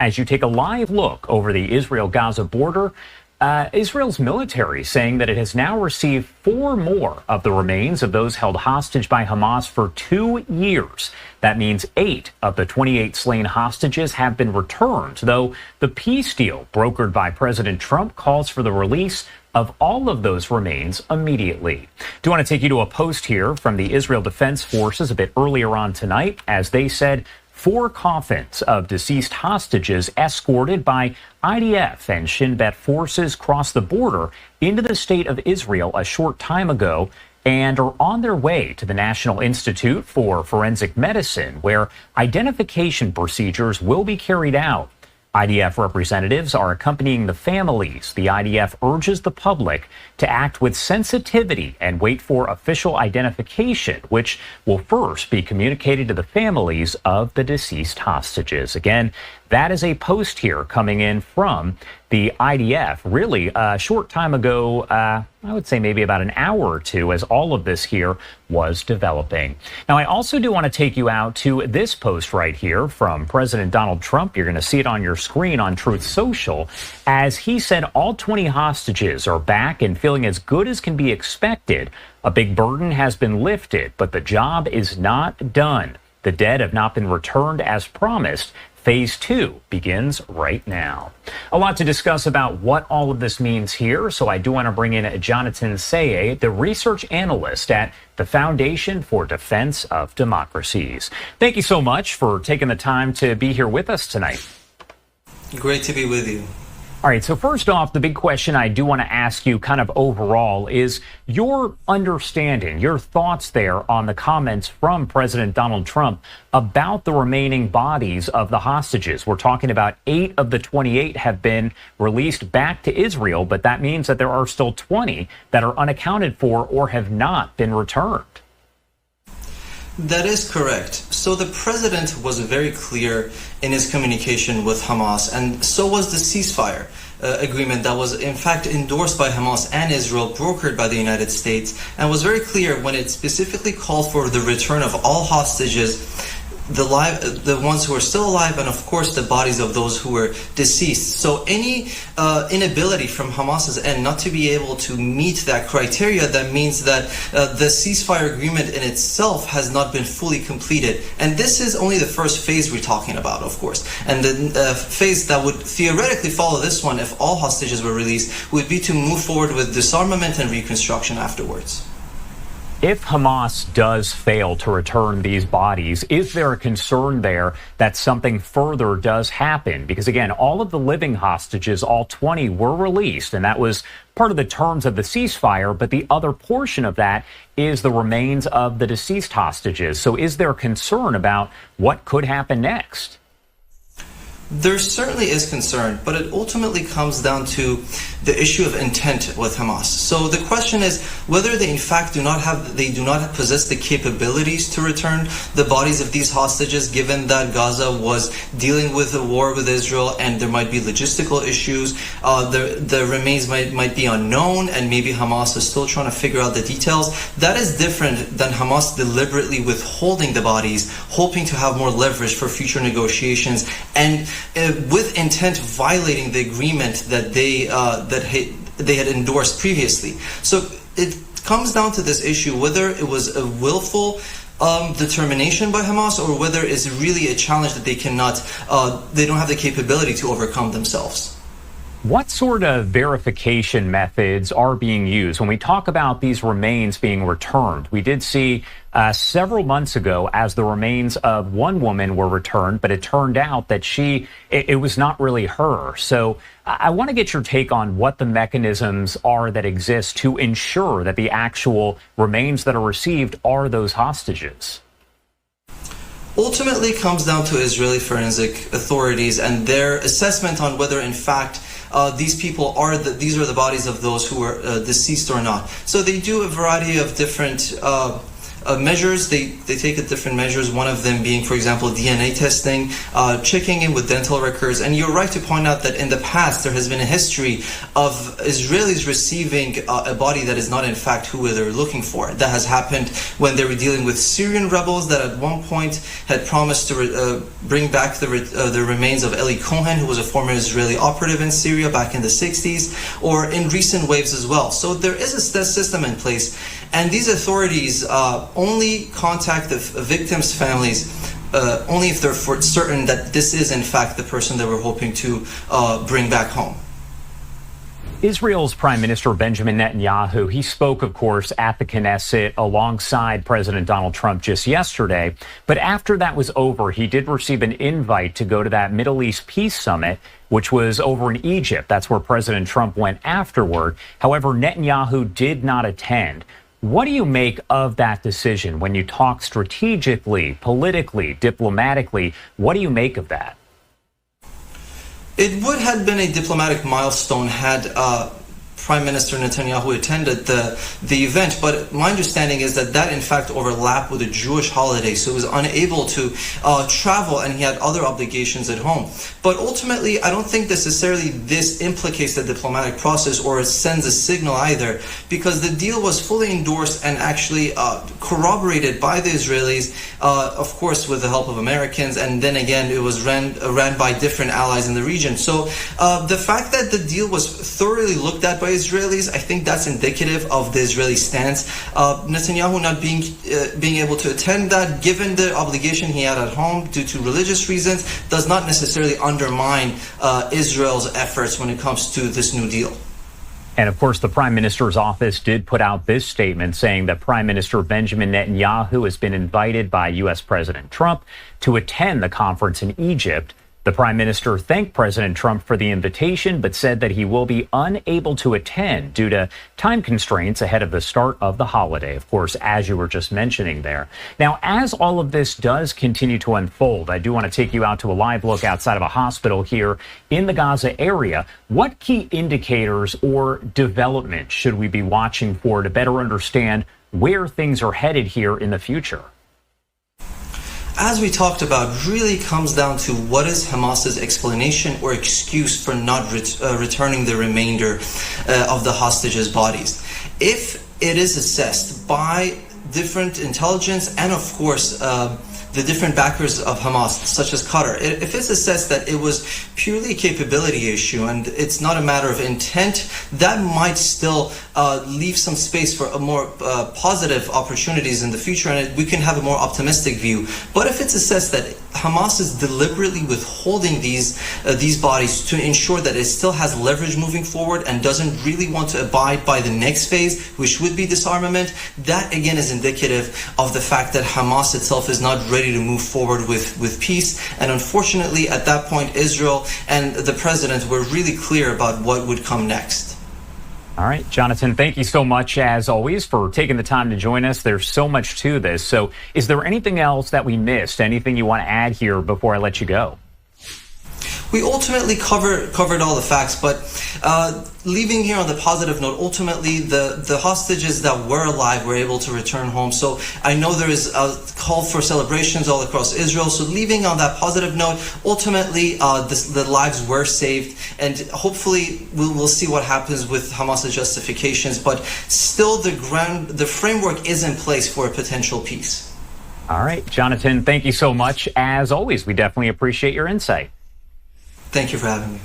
As you take a live look over the Israel-Gaza border, Israel's military saying that it has now received 4 more of the remains of those held hostage by Hamas for 2 years. That means 8 of the 28 slain hostages have been returned, though the peace deal brokered by President Trump calls for the release of all of those remains immediately. Do want to take you to a post here from the Israel Defense Forces a bit earlier on tonight, as they said 4 coffins of deceased hostages escorted by IDF and Shin Bet forces crossed the border into the state of Israel a short time ago and are on their way to the National Institute for Forensic Medicine, where identification procedures will be carried out. IDF representatives are accompanying the families. The IDF urges the public to act with sensitivity and wait for official identification, which will first be communicated to the families of the deceased hostages. Again, that is a post here coming in from the IDF really a short time ago, I would say maybe about an hour or two, as all of this here was developing. Now, I also do want to take you out to this post right here from President Donald Trump. You're going to see it on your screen on Truth Social, as he said all 20 hostages are back and feeling as good as can be expected. A big burden has been lifted, but the job is not done. The dead have not been returned as promised. Phase 2 begins right now. A lot to discuss about what all of this means here, so I do want to bring in Janatan Sayeh, the research analyst at the Foundation for Defense of Democracies. Thank you so much for taking the time to be here with us tonight. Great to be with you. All right, so first off, the big question I do want to ask you kind of overall is your understanding, your thoughts there on the comments from President Donald Trump about the remaining bodies of the hostages. We're talking about 8 of the 28 have been released back to Israel, but that means that there are still 20 that are unaccounted for or have not been returned. That is correct. So the president was very clear in his communication with Hamas, and so was the ceasefire agreement that was in fact endorsed by Hamas and Israel, brokered by the United States, and was very clear when it specifically called for the return of all hostages, the ones who are still alive, and of course the bodies of those who were deceased. So any inability from Hamas's end not to be able to meet that criteria, that means that the ceasefire agreement in itself has not been fully completed. And this is only the first phase we're talking about, of course. And the phase that would theoretically follow this one, if all hostages were released, would be to move forward with disarmament and reconstruction afterwards. If Hamas does fail to return these bodies, is there a concern there that something further does happen? Because again, all of the living hostages, all 20, were released, and that was part of the terms of the ceasefire, but the other portion of that is the remains of the deceased hostages. So is there concern about what could happen next? There certainly is concern, but it ultimately comes down to the issue of intent with Hamas. So the question is whether they in fact do not possess the capabilities to return the bodies of these hostages, given that Gaza was dealing with a war with Israel and there might be logistical issues. The remains might be unknown, and maybe Hamas is still trying to figure out the details. That is different than Hamas deliberately withholding the bodies, hoping to have more leverage for future negotiations, and with intent violating the agreement that they had endorsed previously. So it comes down to this issue, whether it was a willful determination by Hamas, or whether it's really a challenge that they don't have the capability to overcome themselves. What sort of verification methods are being used? When we talk about these remains being returned, we did see several months ago as the remains of one woman were returned, but it turned out that it was not really her. So I want to get your take on what the mechanisms are that exist to ensure that the actual remains that are received are those hostages. Ultimately, it comes down to Israeli forensic authorities and their assessment on whether, in fact, these are the bodies of those who were deceased or not. So they do a variety of different measures. They take different measures, one of them being, for example, DNA testing, checking in with dental records. And you're right to point out that in the past there has been a history of Israelis receiving a body that is not in fact who they're looking for. That has happened when they were dealing with Syrian rebels that at one point had promised to bring back the remains of Eli Cohen, who was a former Israeli operative in Syria back in the 60s, or in recent waves as well. So there is a system in place, and these authorities only contact the victims' families only if they're for certain that this is in fact the person that we're hoping to bring back home. Israel's Prime Minister Benjamin Netanyahu, he spoke, of course, at the Knesset alongside President Donald Trump just yesterday. But after that was over, he did receive an invite to go to that Middle East Peace Summit, which was over in Egypt. That's where President Trump went afterward. However, Netanyahu did not attend. What do you make of that decision when you talk strategically, politically, diplomatically? What do you make of that? It would have been a diplomatic milestone had Prime Minister Netanyahu attended the event, but my understanding is that in fact overlapped with a Jewish holiday, so he was unable to travel, and he had other obligations at home. But ultimately, I don't think necessarily this implicates the diplomatic process or sends a signal either, because the deal was fully endorsed and actually corroborated by the Israelis, of course with the help of Americans, and then again it was ran by different allies in the region. So the fact that the deal was thoroughly looked at by Israelis, I think that's indicative of the Israeli stance. Netanyahu not being able to attend that, given the obligation he had at home due to religious reasons, does not necessarily undermine Israel's efforts when it comes to this new deal. And of course, the Prime Minister's office did put out this statement saying that Prime Minister Benjamin Netanyahu has been invited by U.S. President Trump to attend the conference in Egypt. The Prime Minister thanked President Trump for the invitation, but said that he will be unable to attend due to time constraints ahead of the start of the holiday, of course, as you were just mentioning there. Now, as all of this does continue to unfold, I do want to take you out to a live look outside of a hospital here in the Gaza area. What key indicators or developments should we be watching for to better understand where things are headed here in the future? As we talked about, really comes down to what is Hamas's explanation or excuse for not returning the remainder of the hostages' bodies. If it is assessed by different intelligence and, of course, the different backers of Hamas, such as Qatar, if it's assessed that it was purely a capability issue and it's not a matter of intent, that might still leave some space for a more positive opportunities in the future, and we can have a more optimistic view. But if it's assessed that Hamas is deliberately withholding these bodies to ensure that it still has leverage moving forward and doesn't really want to abide by the next phase, which would be disarmament, that again is indicative of the fact that Hamas itself is not ready to move forward with peace. And unfortunately, at that point, Israel and the president were really clear about what would come next. All right, Janatan, thank you so much, as always, for taking the time to join us. There's so much to this. So is there anything else that we missed? Anything you want to add here before I let you go? We ultimately covered all the facts, but leaving here on the positive note, ultimately the hostages that were alive were able to return home. So I know there is a call for celebrations all across Israel. So leaving on that positive note, ultimately the lives were saved, and hopefully we'll see what happens with Hamas's justifications. But still, the framework is in place for a potential peace. All right, Janatan, thank you so much. As always, we definitely appreciate your insight. Thank you for having me.